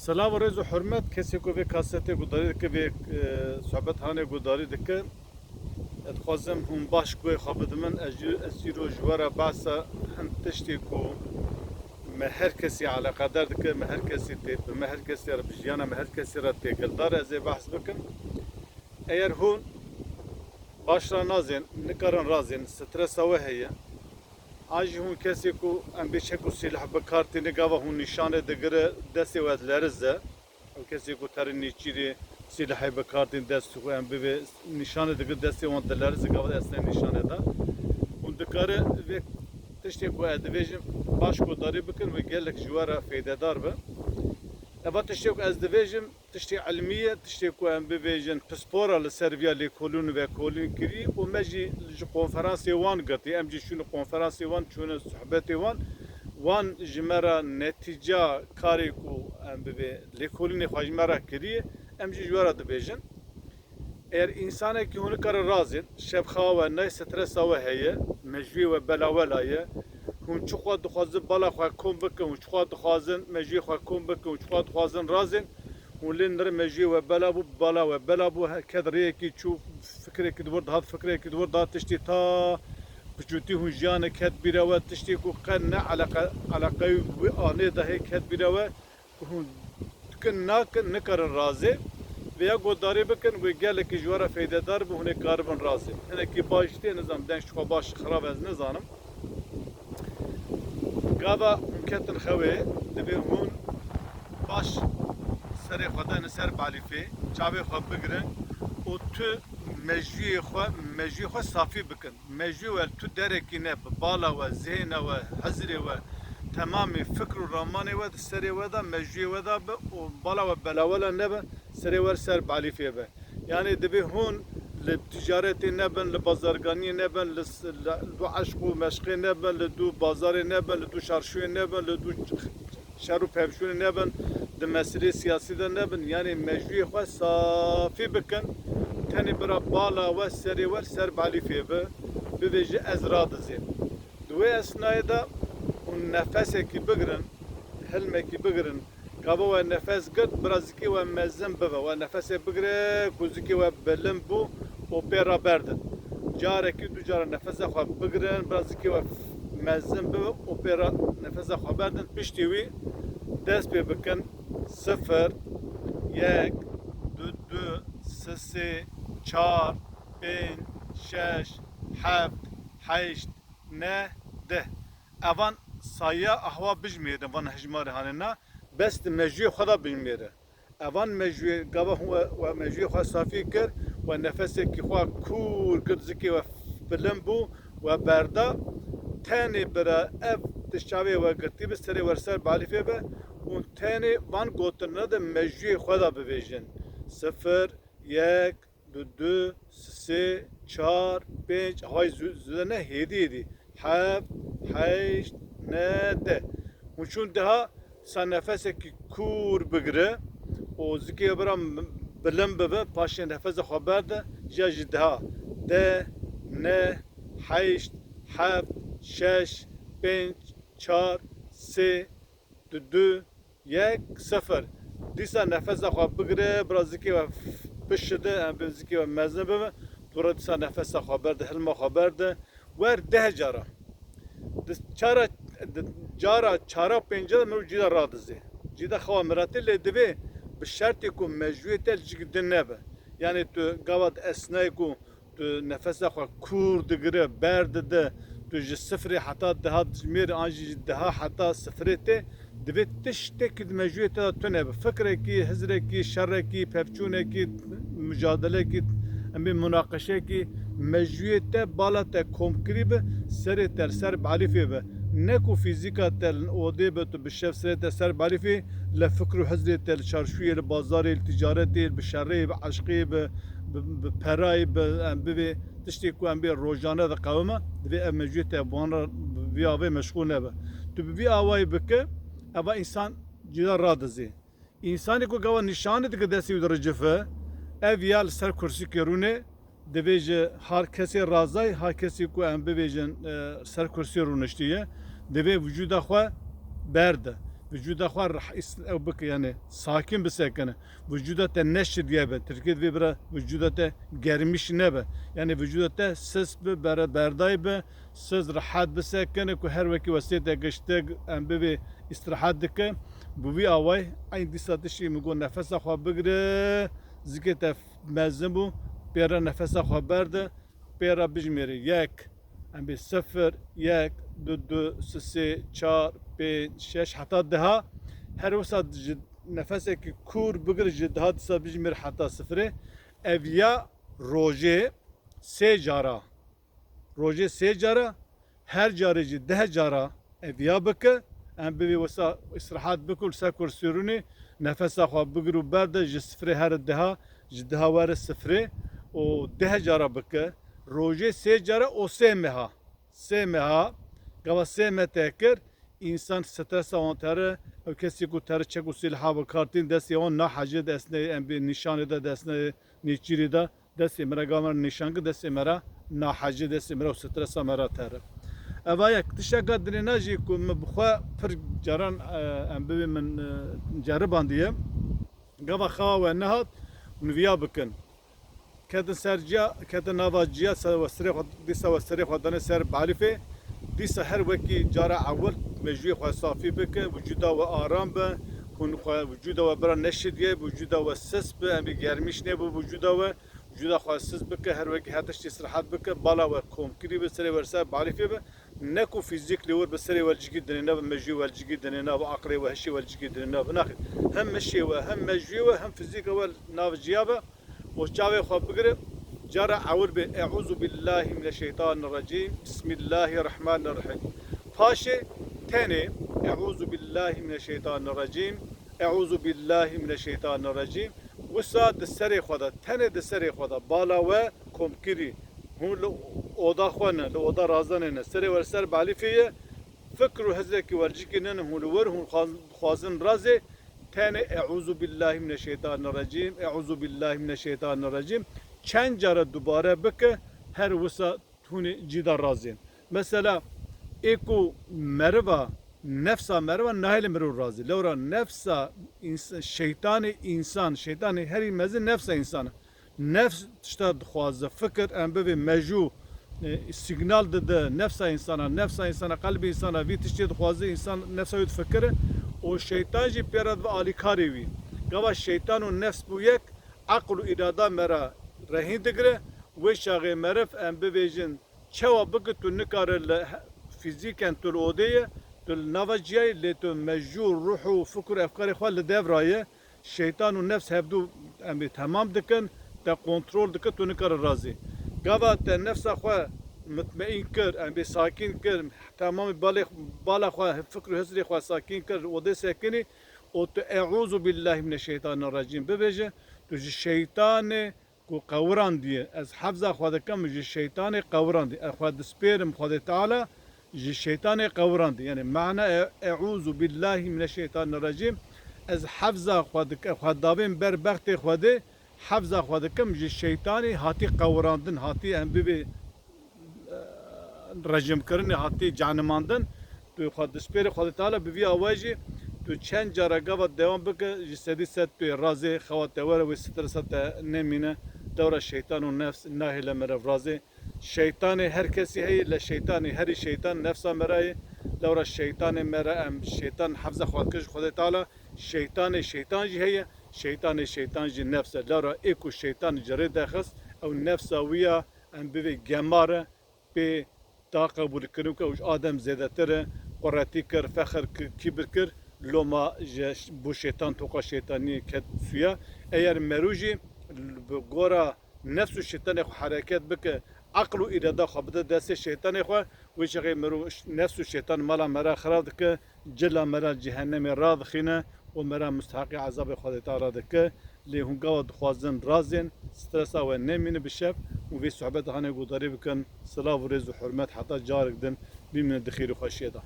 سلام و رز و حرمت کسی کو به کاسته گوداری که به صحبت هانه گوداری دکه اتخوازم هم باش کوی خابد من اجیرو جوارا باسا هم تشتی کو ما هر کسی على قدر دکه ما هر کسی تی ما هر کسی را بجیانا ما هر کسی را تیکل داره از بحث بکن اگر هون باش را نازن نکارن رازن سترس و هي آج هون کسی کو ام بیشه کو سلاح بکارتی نگاه هون نشانه دگره دستی ود لرزه او کسی کو تر نیچیری سلاح بکارتی دست کو ام به نشانه دگره دستی وان لرزه گاو اصلا نشانه دا اون دکاره و تشتی کو ادویژن باش کو داری بکن و گلک جواره فایده دار به اما تشتی کو از دیویژن تشتی علمیه تشتی کو ام بیژن پسپورا لسرویا لیکولون و کولون کری و مجی کنفرانسی وان گتی ام جی شنو کنفرانسی وان چون صحبتی وان جمرا نتیجه کاری کو ام بی لیکولون خواجمرا کری ام جی جوارا دیویژن eğer insana ki onu kara razı şef xava ne stres ve heye mecvi ve belavelaya hun çuqa duxazı bala xwa kom bike hun çuqa duxazın mecvi xwa kom bike hun çuqa duxazın razın hun lindir mecvi ve bala ve bela bu kadriye ki çu fikre ki dvor hat fikre ki dvor da tişti ta بجوتي هون جانا كات بيروا تشتي كو قنا علاقه واني ده كات بيروا هون كنا نكر رازي veya godari bakın ve gel ki jwara faydadar bu hune karbon razı. Hene ki başte nizam den şu baş xarab az nizanım. Gaba mumketin xawe debi hun baş seri xada ser balife çave xab bigrin o tu mecvi xo safi bakın. Mecvi ve tu derekine bala ve zehne ve hazri ve tamamı fikru ramani ve seri ve da mecvi ve da o bala ve belawala nebe سرور سر بعلیفیه به یعنی دبی هون لتجارت نبن لبازارگانی نبن لدو عشق و مشقی نبن لدو بازار نبن لدو شرشوی نبن لدو شر و پهبشون نبن ده مسئله سیاسی ده نبن یعنی مجوی خواه صافی بکن تنی برا بالا و سرور سر بعلیفیه به ببیجی از را دزیم دوی اسنای ده اون نفسه کی بگرن حلمه کی بگرن کابو و نفس گرد برازکی و مزن ببه و نفس بگره کوزکی و بلن بو و پیرا بردن جاره کی دو جاره نفس خواه بگرن برازکی و مزن ببه و پیرا نفس خواه بردن پشتی وی دست پی بکن 0 1 2 3 4 5 6 7 8 9 10 اوان سایه احوا بجمیده وان هجماری هانینا بس مجوی خدا بمیره اوان مجوی گوه و مجوی خدا صافی کرد و نفسی که خدا کور کرد زکی و بلند بو و بردا تانی برا اف تشاوی و گرتی بسری ورسر بالیفه به اون تانی وان گوتن نده مجوی خدا ببیجن 0 1 2 3 4 5 های زدنه هیدی 7 8 9 10 و چون ده sen nefeseki kur bigre o zikiye bram bilim bebe paşe nefese haber de jaj daha de ne hayş haf şeş beş çar se du yek sıfır disa nefese haber bigre biraz zikiye pişde em zikiye mezne bebe dura disa nefese haber de helma haber de ver de cara çara جارا چارا پنجه مو جدا رادزه جدا خوا مراتل دوی به شرطی کو مجوی تل جگدن نبه یعنی تو گاوت اسنای کو تو نفس خوا کور دگره برد ده تو ج صفر حتی ده میر انجی ده حتی صفر ته دوی تشتک مجوی تا تو نبه فکره کی حزره کی شر کی پفچونه کی مجادله کی ام مناقشه کی مجوی ته بالا ته کومکری به سر تر سر بعلیفه به نكو فيزيكا تل اودي بتو بالشف سرت سر بعرفي لفكر حزري تل شرشوي البازاري التجارتي بالشري بعشقي ببراي ببي تشتي كو ام بي روجانه د قومه دبي امجيت ابوان بيابي مشغول نبه تو بي اواي بك ابا انسان جدا رادزي انسان كو قوا نشانه دقدسي ودرجفه افيال سر كرسي كرونه دبیج هر کسی رازای هر کسی کو ام ببیجن سر کرسی رو نشتیه دبی وجود خو برده vücuda xwe ew bike yani sakin bisekene vücuda te neşidiye be Türkiye ve bira vücuda te germiş ne be yani vücuda te ses be berday be siz rahat bisekene ku her veki vesiyete geçti em be istirahat dike bu bir avay aynı disatişi mi go nefes xwe bigire zikete mezin bu pera nefes xwe berde pera bijmeri yek em be 0 1 2 3 4 5 6 حتى دها her وسط nefesek kur bigir daha disa bijmir hatta sıfırı evya roje se cara roje se cara her careci de cara evya bike em bi wasa istirahat bikul sakur sürünü nefes xwe bigir berde ji sıfırı her daha ji daha var sıfırı o de cara bike roje se cara o se meha gava se metekir insan stres avantarı o kesi ku ter çeku silha ve kartin desi on na hacı desne en bir nişanı da desne niçiri da desi mera gamer nişangı desi mera na hacı desi mera stres mera ter evaya tişaka drenaji ku mebxwa pir caran en bir min cariban diye gava kha ve nahat nviya bikin kedin sercia kedin navacia sa ve sere disa ve sere xadane ser balife دیسا هر وکی جارا اول مجوی خواه صافی بکه وجودا و آرام به کن خواه وجودا و برا نشدیه وجودا و سس به امی گرمیش نه به وجودا خواه سس بکه هر وکی هاتش استراحت بکه بالا و کمکری به سری ورسا بعریفه به نکو فیزیک لیور به سری ولجگی دنینا و مجوی ولجگی دنینا و عقلی و هشی ولجگی دنینا و ناخد هم مشی و هم مجوی و هم فیزیک و ناو جیابه و چاوی خواه بگره جرى أول أعوذ بالله من الشيطان الرجيم بسم الله الرحمن الرحيم فاشي تاني أعوذ بالله من الشيطان الرجيم أعوذ بالله من الشيطان الرجيم وساد السري خدا تاني السري خدا بالا و كومكري هون لأوضا خوانا لأوضا رازاننا السري والسر بعلي فيه فكروا هزك ورجيكنا هون لور هون خوازن رازي تاني أعوذ بالله من الشيطان الرجيم أعوذ بالله من الشيطان الرجيم چند جاره دوباره بکه هر وسا تونی جدا رازین مثلا اکو مروا نفسا مروا نهل مرو رازی لورا نفسا شیطان هری مزه نفس انسان نفس تشتا خوازه فکر ام به مجو سیگنال ده نفس انسان قلب انسان وی تشتی خوازه انسان نفس یود فکر او شیطان جی پیراد و آلیکاری وی گوا شیطان و نفس بو یک عقل و اراده مرا رهین دگره و شاغه مرف ام ببیجن چوا بگه تو نکاره فیزیکن تو اودیه تو نواجیه لی تو مجور روح و فکر افکار خواه لدیو رایه شیطان و نفس هفدو ام تمام دکن تا کنترول دکن تو نکاره رازی گاوا تا نفس خواه مطمئن کر ام ساکین کر تمام بالا خواه فکر حسری خواه ساکین کر اودی ساکنی و تو اعوذ بالله من الشیطان الرجیم ببیجه تو شیطان کو قوران دیه از حفظ خود کم جی شیطان قوران دی خود سپیرم خود تعالی جی شیطان قوران دی یعنی معنی اعوذ بالله من الشیطان الرجیم از حفظ خود دابین بر بخت خود حفظ خود کم جی شیطان هاتی قوراندن هاتی ام بی رجم کردن هاتی جانماندن تو خود سپیر خود تعالی بی آواجی تو چند جارگاه و دوام بکه جسدی ست تو رازی خوات دوره و سترست نمینه دور الشيطان والنفس ناهي لمرف رازي شيطان هر كسي هي للشيطان هر شيطان نفسه مراي دور الشيطان مرا ام شيطان حفظ خودكش خود تعالى شيطان جي هي شيطان جي نفسه دور ايكو شيطان جري داخس او نفسه ويا ام بي جماره بي طاقه بولكنوك او ادم زيادتر قراتي كر فخر كبر كر لوما بو شيطان توقع شيطاني كد سويا اير مروجي بگورا نفس الشيطان خو حرکت بکه عقل و اراده خو بده دست شیطان خو و چغی مرو نفس الشيطان مالا مرا خراب دکه جلا مرا جهنم راض خینه و مرا مستحق عذاب خود تعالی دکه لی هنگا خوازن رازن استرس و نمین بشف و في صحبت هانه گوداری بکن صلاة و رز و حرمت حتی جارک دن بیمن دخیر و خوشیده